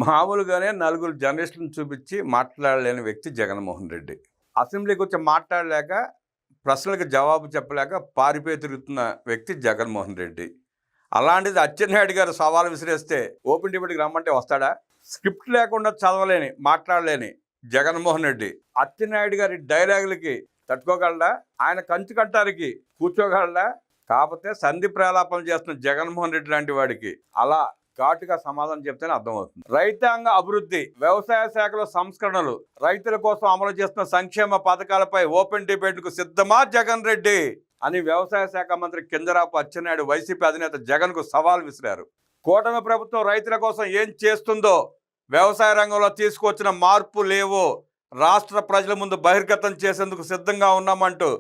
మామూలుగానే నలుగురు జర్నలిస్టులను చూపించి మాట్లాడలేని వ్యక్తి జగన్మోహన్ రెడ్డి. అసెంబ్లీకి వచ్చి మాట్లాడలేక, ప్రశ్నలకు జవాబు చెప్పలేక పారిపోయి తిరుగుతున్న వ్యక్తి జగన్మోహన్ రెడ్డి. అలాంటిది అచ్చెన్నాయుడు గారు సవాలు విసిరేస్తే ఓపెన్ డిబేట్కి రమ్మంటే వస్తాడా? స్క్రిప్ట్ లేకుండా చదవలేని, మాట్లాడలేని జగన్మోహన్ రెడ్డి అచ్చెన్నాయుడు గారి డైలాగులకి తట్టుకోగలడా? ఆయన కంచు కట్టారికి కూర్చోగలడా? కాకపోతే సంధి ప్రలాపనలు చేస్తున్న జగన్మోహన్ రెడ్డి లాంటి వాడికి అలా ఘాటుగా సమాధానం చెప్తేనే అర్థమవుతుంది. రైతాంగ అభివృద్ధి, వ్యవసాయ శాఖలో సంస్కరణలు, రైతుల కోసం అమలు చేస్తున్న సంక్షేమ పథకాలపై ఓపెన్ డిబేట్కు సిద్ధమా జగన్ రెడ్డి అని వ్యవసాయ శాఖ మంత్రి కింజరాపు అచ్చెన్నాయుడు వైసీపీ అధినేత జగన్కు సవాల్ విసిరారు. కూటమి ప్రభుత్వం రైతుల కోసం ఏం చేస్తుందో, వ్యవసాయ రంగంలో తీసుకొచ్చిన మార్పు లేవో రాష్ట్ర ప్రజల ముందు బహిర్గతం చేసేందుకు సిద్ధంగా ఉన్నామంటూ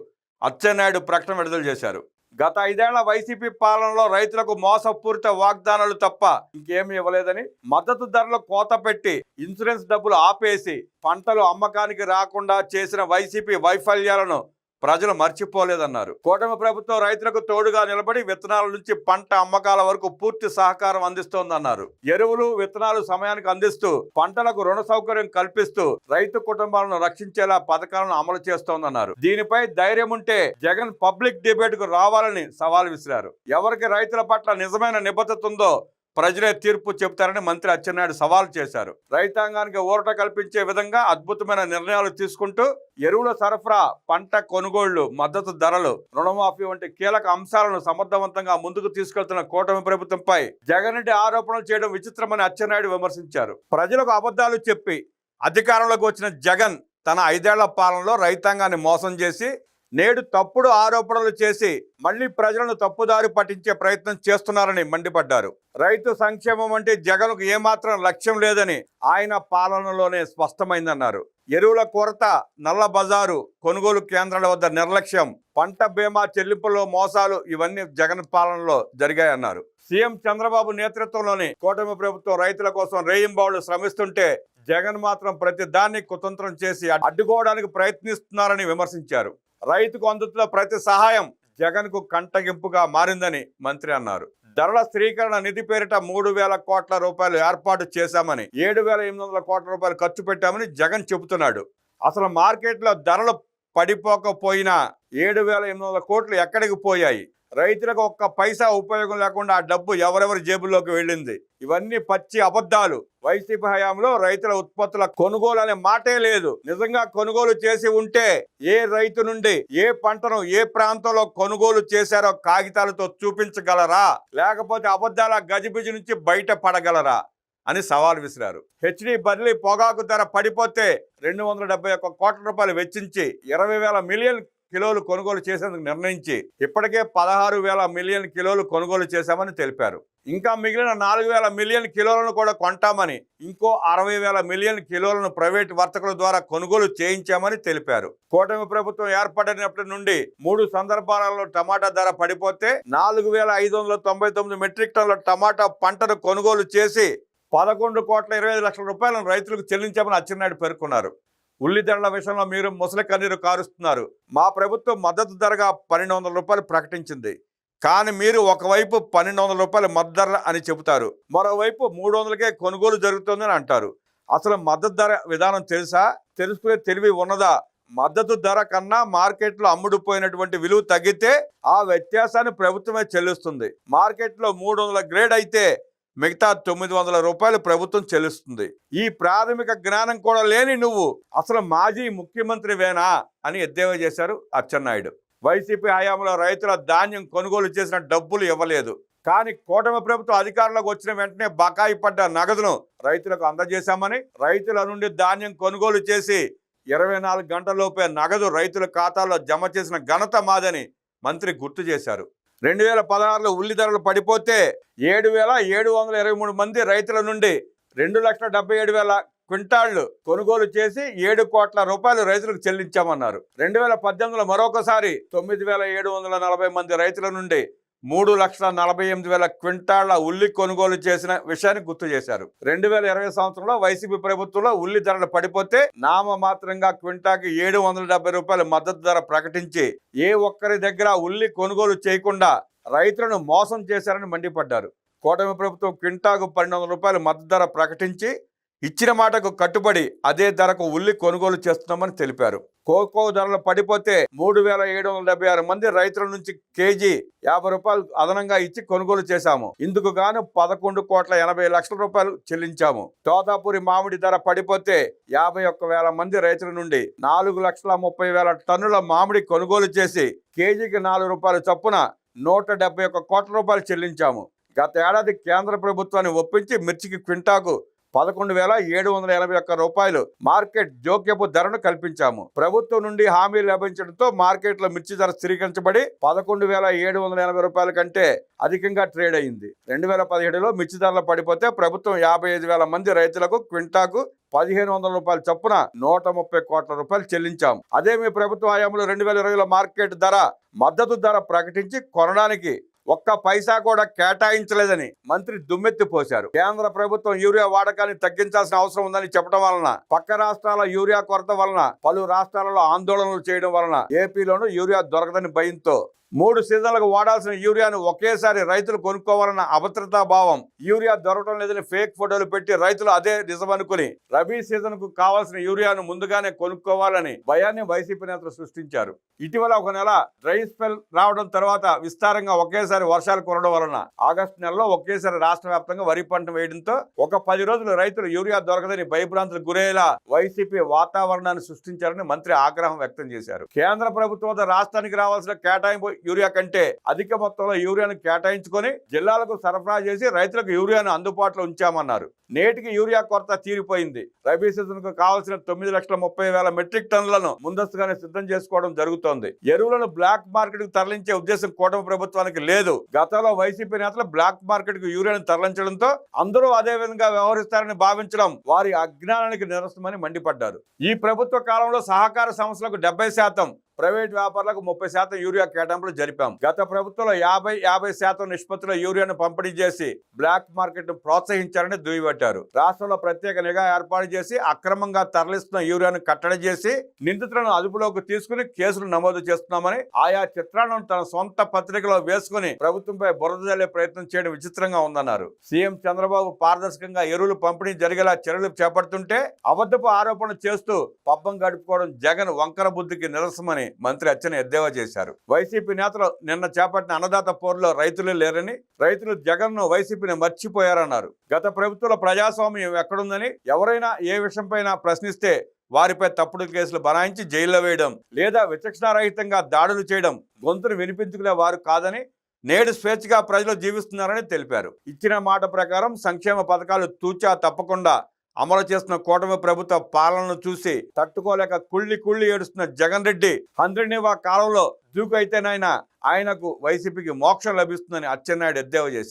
అచ్చెన్నాయుడు ప్రకటన విడుదల చేశారు. గత 5 ఏళ్ల వైసీపీ పాలనలో రైతులకు మోసపూరిత వాగ్దానాలు తప్ప ఇంకేమీ ఇవ్వలేదని, మద్దతు ధరలు కోత పెట్టి ఇన్సూరెన్స్ డబ్బులు ఆపేసి పంటలు అమ్మకానికి రాకుండా చేసిన వైసీపీ వైఫల్యాలను ప్రజలు మర్చిపోలేదన్నారు. కూటమి ప్రభుత్వం రైతులకు తోడుగా నిలబడి విత్తనాల నుంచి పంట అమ్మకాల వరకు పూర్తి సహకారం అందిస్తోందన్నారు. ఎరువులు, విత్తనాలు సమయానికి అందిస్తూ పంటలకు రుణ సౌకర్యం కల్పిస్తూ రైతు కుటుంబాలను రక్షించేలా పథకాలను అమలు చేస్తోందన్నారు. దీనిపై ధైర్యం ఉంటే జగన్ పబ్లిక్ డిబేట్ కు రావాలని సవాల్ విసిరారు. ఎవరికి రైతుల పట్ల నిజమైన నిబద్ధత ఉందో ప్రజలే తీర్పు చెబుతారని మంత్రి అచ్చెన్నాయుడు సవాల్ చేశారు. రైతాంగానికి ఊరట కల్పించే విధంగా అద్భుతమైన నిర్ణయాలు తీసుకుంటూ ఎరువుల సరఫరా, పంట కొనుగోళ్లు, మద్దతు ధరలు, రుణమాఫీ వంటి కీలక అంశాలను సమర్థవంతంగా ముందుకు తీసుకెళ్తున్న కూటమి ప్రభుత్వంపై జగన్ రెడ్డి ఆరోపణలు చేయడం విచిత్రమని అచ్చెన్నాయుడు విమర్శించారు. ప్రజలకు అబద్ధాలు చెప్పి అధికారంలోకి వచ్చిన జగన్ తన 5 ఏళ్ల పాలనలో రైతాంగాన్ని మోసం చేసి నేడు తప్పుడు ఆరోపణలు చేసి మళ్లీ ప్రజలను తప్పుదారి పట్టించే ప్రయత్నం చేస్తున్నారని మండిపడ్డారు. రైతు సంక్షేమం అంటే జగన్కు ఏమాత్రం లక్ష్యం లేదని ఆయన పాలనలోనే స్పష్టమైందన్నారు. ఎరువుల కొరత, నల్ల బజారు, కొనుగోలు కేంద్రాల వద్ద నిర్లక్ష్యం, పంట బీమా చెల్లింపుల్లో మోసాలు ఇవన్నీ జగన్ పాలనలో జరిగాయన్నారు. సీఎం చంద్రబాబు నేతృత్వంలోని కూటమి ప్రభుత్వం రైతుల కోసం రేయింబావులు శ్రమిస్తుంటే జగన్ మాత్రం ప్రతి దాన్ని కుతంత్రం చేసి అడ్డుకోవడానికి ప్రయత్నిస్తున్నారని విమర్శించారు. రైతుకు అందుతున్న ప్రతి సహాయం జగన్కు కంటగింపుగా మారిందని మంత్రి అన్నారు. ధరల స్థిరీకరణ నిధి పేరిట 3,000 కోట్ల రూపాయలు ఏర్పాటు చేశామని, 7,800 కోట్ల రూపాయలు ఖర్చు పెట్టామని జగన్ చెబుతున్నాడు. అసలు మార్కెట్లో ధరలు పడిపోకపోయినా 7,800 కోట్లు ఎక్కడికి పోయాయి? రైతులకు ఒక్క పైసా ఉపయోగం లేకుండా ఆ డబ్బు ఎవరెవరి జేబుల్లోకి వెళ్ళింది? ఇవన్నీ పచ్చి అబద్ధాలు. వైసీపీ హయాంలో రైతుల ఉత్పత్తుల కొనుగోలు అనే మాటే లేదు. నిజంగా కొనుగోలు చేసి ఉంటే ఏ రైతు నుండి ఏ పంటను ఏ ప్రాంతంలో కొనుగోలు చేశారో కాగితాలతో చూపించగలరా? లేకపోతే అబద్ధాల గజిబిజి నుంచి బయట పడగలరా అని సవాల్ విసిరారు. హెచ్డి బర్లీ పొగాకు ధర పడిపోతే 271 కోట్ల రూపాయలు వెచ్చించి 20,000 మిలియన్ కిలోలు కొనుగోలు చేసేందుకు నిర్ణయించి ఇప్పటికే 16,000 మిలియన్ కిలోలు కొనుగోలు చేశామని తెలిపారు. ఇంకా మిగిలిన 4,000 మిలియన్ కిలోలను కూడా కొంటామని, ఇంకో 60,000 మిలియన్ కిలోలను ప్రైవేటు వర్తకుల ద్వారా కొనుగోలు చేయించామని తెలిపారు. కూటమి ప్రభుత్వం ఏర్పడినప్పటి నుండి 3 సందర్భాలలో టమాటా ధర పడిపోతే 4,599 మెట్రిక్ టన్నుల టమాటా పంటను కొనుగోలు చేసి 11,25,00,000 రూపాయలను రైతులకు చెల్లించామని అచ్చెన్నాయుడు పేర్కొన్నారు. ఉల్లి ధరల విషయంలో మీరు ముసలి కన్నీరు కారుస్తున్నారు. మా ప్రభుత్వం మద్దతు ధరగా 1,200 రూపాయలు ప్రకటించింది. కానీ మీరు ఒకవైపు 1,200 రూపాయలు మద్దతు ధర అని చెబుతారు, మరోవైపు 300కే కొనుగోలు జరుగుతుందని అంటారు. అసలు మద్దతు ధర విధానం తెలుసా? తెలుసుకునే తెలివి ఉన్నదా? మద్దతు ధర కన్నా మార్కెట్లో అమ్ముడుపోయినటువంటి విలువ తగ్గితే ఆ వ్యత్యాసాన్ని ప్రభుత్వమే చెల్లిస్తుంది. మార్కెట్లో 300 గ్రేడ్ అయితే మిగతా 900 రూపాయలు ప్రభుత్వం చెల్లిస్తుంది. ఈ ప్రాథమిక జ్ఞానం కూడా లేని నువ్వు అసలు మాజీ ముఖ్యమంత్రివేనా అని ఎద్దేవా చేశారు అచ్చెన్నాయుడు. వైసీపీ హయాంలో రైతుల ధాన్యం కొనుగోలు చేసిన డబ్బులు ఇవ్వలేదు. కానీ కూటమి ప్రభుత్వం అధికారంలోకి వచ్చిన వెంటనే బకాయి పడ్డ నగదును రైతులకు అందజేశామని, రైతుల నుండి ధాన్యం కొనుగోలు చేసి 24 గంటలలోపే నగదు రైతుల ఖాతాల్లో జమ చేసిన ఘనత మాదని మంత్రి గుర్తు చేశారు. 2016లో ఉల్లి ధరలు పడిపోతే 7,723 మంది రైతుల నుండి 2,77,000 క్వింటాళ్లు కొనుగోలు చేసి 7 కోట్ల రూపాయలు రైతులకు చెల్లించామన్నారు. 2018లో మరొకసారి 9,740 మంది రైతుల నుండి 3,48,000 క్వింటాళ్ల ఉల్లి కొనుగోలు చేసిన విషయాన్ని గుర్తు చేశారు. 2020 సంవత్సరంలో వైసీపీ ప్రభుత్వంలో ఉల్లి ధరలు పడిపోతే నామమాత్రంగా క్వింటాకి 770 రూపాయల మద్దతు ధర ప్రకటించి ఏ ఒక్కరి దగ్గర ఉల్లి కొనుగోలు చేయకుండా రైతులను మోసం చేశారని మండిపడ్డారు. కూటమి ప్రభుత్వం క్వింటాకు 1,200 రూపాయల మద్దతు ధర ప్రకటించి ఇచ్చిన మాటకు కట్టుబడి అదే ధరకు ఉల్లి కొనుగోలు చేస్తున్నామని తెలిపారు. కోకో ధరలు పడిపోతే 3,776 మంది రైతుల నుంచి కేజీ 50 రూపాయలు అదనంగా ఇచ్చి కొనుగోలు చేశాము. ఇందుకు గాను 11,80,00,000 రూపాయలు చెల్లించాము. తోతాపూరి మామిడి ధర పడిపోతే 51,000 మంది రైతుల నుండి 4,30,000 టన్నుల మామిడి కొనుగోలు చేసి కేజీకి 4 రూపాయల చొప్పున 171 కోట్ల రూపాయలు చెల్లించాము. గత ఏడాది కేంద్ర ప్రభుత్వాన్ని ఒప్పించి మిర్చికి క్వింటాకు 11,781 రూపాయలు మార్కెట్ జోక్యపు ధరను కల్పించాము. ప్రభుత్వం నుండి హామీ లభించడంతో మార్కెట్లో మిర్చి ధర స్థిరీకరించబడి 11,780 రూపాయల కంటే అధికంగా ట్రేడ్ అయింది. 2017లో మిర్చి ధరలు పడిపోతే ప్రభుత్వం 55,000 మంది రైతులకు క్వింటాకు 1,500 రూపాయల చొప్పున 130 కోట్ల రూపాయలు చెల్లించాం. అదే మీ ప్రభుత్వ హయాంలో 2020లో మార్కెట్ ధర మద్దతు ధర ప్రకటించి కొనడానికి ఒక్క పైసా కూడా కేటాయించలేదని మంత్రి దుమ్మెత్తి పోశారు. కేంద్ర ప్రభుత్వం యూరియా వాడకాన్ని తగ్గించాల్సిన అవసరం ఉందని చెప్పడం వలన, పక్క రాష్ట్రాల యూరియా కొరత వలన, పలు రాష్ట్రాలలో ఆందోళనలు చేయడం వలన ఏపీలోనూ యూరియా దొరకదని భయంతో 3 సీజన్లకు వాడాల్సిన యూరియాను ఒకేసారి రైతులు కొనుక్కోవాలన్న అభద్రతా భావం, యూరియా దొరకడం లేదని ఫేక్ ఫోటోలు పెట్టి రైతులు అదే నిజమనుకుని రబీ సీజన్ కు కావాల్సిన యూరియాను ముందుగానే కొనుక్కోవాలని భయాన్ని వైసీపీ నేతలు సృష్టించారు. ఇటీవల ఒక నెల డ్రై స్పెల్ రావడం తర్వాత విస్తారంగా ఒకేసారి వర్షాలు కురవడం వలన ఆగస్టు నెలలో ఒకేసారి రాష్ట్ర వ్యాప్తంగా వరి పంట వేయడంతో ఒక 10 రోజులు రైతులు యూరియా దొరకదని భయభ్రాంతులకు గురయ్యేలా వైసీపీ వాతావరణాన్ని సృష్టించారని మంత్రి ఆగ్రహం వ్యక్తం చేశారు. కేంద్ర ప్రభుత్వం రాష్ట్రానికి రావాల్సిన కేటాయింపు యూరియా కంటే అధిక మొత్తంలో యూరియాను కేటాయించుకొని జిల్లాలకు సరఫరా చేసి రైతులకు యూరియాను అందుబాటులో ఉంచామన్నారు. నేటికి యూరియా కొరత తీరిపోయింది. రబీ సీజన్ కు కావాల్సిన 9,30,000 మెట్రిక్ టన్నులను ముందస్తుగానే సిద్ధం చేసుకోవడం జరుగుతోంది. ఎరువులను బ్లాక్ మార్కెట్ కు తరలించే ఉద్దేశం కూటమి ప్రభుత్వానికి లేదు. గతంలో వైసీపీ నేతలు బ్లాక్ మార్కెట్ కు యూరియాను తరలించడంతో అందరూ అదే విధంగా వ్యవహరిస్తారని భావించడం వారి అజ్ఞానానికి నిరసనమని మండిపడ్డారు. ఈ ప్రభుత్వ కాలంలో సహకార సంస్థలకు 70%, ప్రైవేట్ వ్యాపారులకు 30% యూరియా కేటాయింపులు జరిపాం. గత ప్రభుత్వంలో 50% నిష్పత్తిలో యూరియాను పంపిణీ చేసి బ్లాక్ మార్కెట్ ను ప్రోత్సహించారని దుయ్యబట్టారు. రాష్ట్రంలో ప్రత్యేక నిఘా ఏర్పాటు చేసి అక్రమంగా తరలిస్తున్న యూరియాను కట్టడి చేసి నిందితులను అదుపులోకి తీసుకుని కేసులు నమోదు చేస్తున్నామని ఆయా చిత్రాలను తన సొంత పత్రికలో వేసుకుని ప్రభుత్వంపై బురద జల్లే ప్రయత్నం చేయడం విచిత్రంగా ఉందన్నారు. సీఎం చంద్రబాబు పారదర్శకంగా ఎరువులు పంపిణీ జరిగేలా చర్యలు చేపడుతుంటే అబద్ధపు ఆరోపణలు చేస్తూ పబ్బం గడుపుకోవడం జగన్ వంకర బుద్ధికి నిరసనమని మంత్రి అచ్చెన్న ఎద్దేవా చేశారు. వైసీపీ నేతలు నిన్న చేపట్టిన అన్నదాత పోరులో రైతులే లేరని, రైతులు జగన్ ను వైసీపీని మర్చిపోయారన్నారు. గత ప్రభుత్వంలో ప్రజాస్వామ్యం ఎక్కడుందని, ఎవరైనా ఏ విషయంపైన ప్రశ్నిస్తే వారిపై తప్పుడు కేసులు బనాయించి జైల్లో వేయడం లేదా విచక్షణారహితంగా దాడులు చేయడం గొంతును వినిపించుకునే వారు కాదని, నేడు స్వేచ్ఛగా ప్రజలు జీవిస్తున్నారని తెలిపారు. ఇచ్చిన మాట ప్రకారం సంక్షేమ పథకాలు తూచా తప్పకుండా అమలు చేస్తున్న కూటమి ప్రభుత్వ పాలనను చూసి తట్టుకోలేక కుళ్ళి ఏడుస్తున్న జగన్ రెడ్డి హంద్రినివా కాలంలో దూకైతేనైనా ఆయనకు వైసీపీకి మోక్షం లభిస్తుందని అచ్చెన్నాయుడు ఎద్దేవా చేశారు.